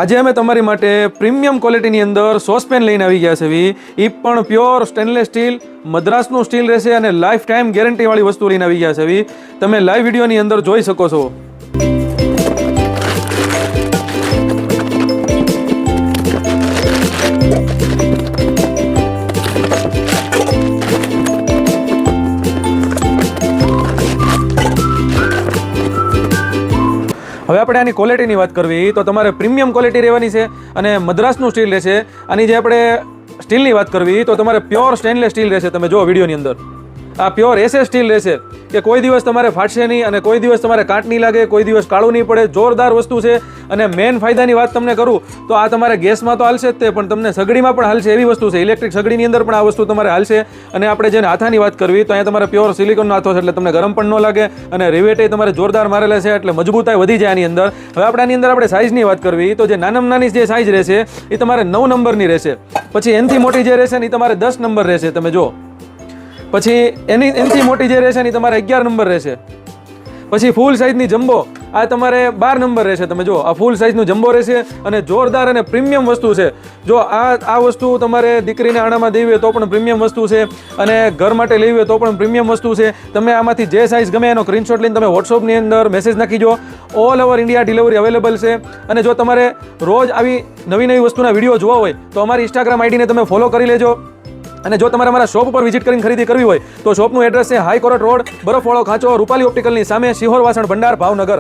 આજે અમે તમારી માટે પ્રીમિયમ ક્વોલિટીની અંદર સોસપેન લઈને આવી ગયા છે. એ પણ પ્યોર સ્ટેનલેસ સ્ટીલ મદ્રાસનું સ્ટીલ રહેશે અને લાઈફ ટાઈમ ગેરંટીવાળી વસ્તુ લઈને આવી ગયા છે. તમે લાઈવ વિડીયોની અંદર જોઈ શકો છો. હવે આપણે આની ક્વોલિટીની વાત કરવી તો તમારે પ્રીમિયમ ક્વોલિટી રહેવાની છે અને મદ્રાસનું સ્ટીલ રહેશે. આની જે આપણે સ્ટીલની વાત કરવી તો તમારે પ્યોર સ્ટેનલેસ સ્ટીલ રહેશે. તમે જો વિડીયોની અંદર આ પ્યોર એસએસ સ્ટીલ રહેશે કે કોઈ દિવસ તમારે ફાટશે નહીં અને કોઈ દિવસ તમારે કાટ નહીં લાગે, કોઈ દિવસ કાળું નહીં પડે. જોરદાર વસ્તુ છે. અને મેઇન ફાયદાની વાત તમને કરું તો આ તમારે ગેસમાં તો હાલશે જ તે, પણ તમને સગડીમાં પણ હાલશે એવી વસ્તુ છે. ઇલેક્ટ્રિક સગડીની અંદર પણ આ વસ્તુ તમારે હાલશે. અને આપણે જેને હાથાની વાત કરવી તો અહીંયા તમારે પ્યોર સિલિકોનનો હાથો છે એટલે તમને ગરમ પણ ન લાગે અને રિવેટે તમારે જોરદાર મારેલા છે એટલે મજબૂતાઈ વધી જાય આની અંદર. હવે આની અંદર આપણે સાઇઝની વાત કરવી તો જે નાનામાં નાની જે સાઇઝ રહેશે એ તમારે 9 નંબરની રહેશે. પછી એનથી મોટી જે રહેશે ને એ તમારે 10 નંબર રહેશે. તમે જો પછી એનથી મોટી જે રહેશે ને એ તમારે 11 નંબર રહેશે. પછી ફૂલ સાઇઝની જમ્બો આ તમારે 12 નંબર રહેશે. તમે જો આ ફૂલ સાઇઝનું જમ્બો રહેશે અને જોરદાર અને પ્રીમિયમ વસ્તુ છે. જો આ વસ્તુ તમારે દીકરીને આણામાં દેવી હોય તો પણ પ્રીમિયમ વસ્તુ છે અને ઘર માટે લેવી હોય તો પણ પ્રીમિયમ વસ્તુ છે. તમે આમાંથી જે સાઇઝ ગમે એનો સ્ક્રીનશોટ લઈને તમે વોટ્સઅપની અંદર મેસેજ નાખીજો. All over India delivery available છે. અને જો તમારે રોજ આવી નવી નવી વસ્તુના વિડીયો જોવા હોય તો અમારી ઇન્સ્ટાગ્રામ આઈડીને તમે ફોલો કરી લેજો. અને જો તમારે અમારા શોપ ઉપર વિઝિટ કરીને ખરીદી કરવી હોય તો શોપનું એડ્રેસ છે હાઈ કોર્ટ રોડ, બરફવાળો ખાંચો, રૂપાલી ઓપ્ટિકલની સામે, સિહોર વાસણ ભંડાર, ભાવનગર.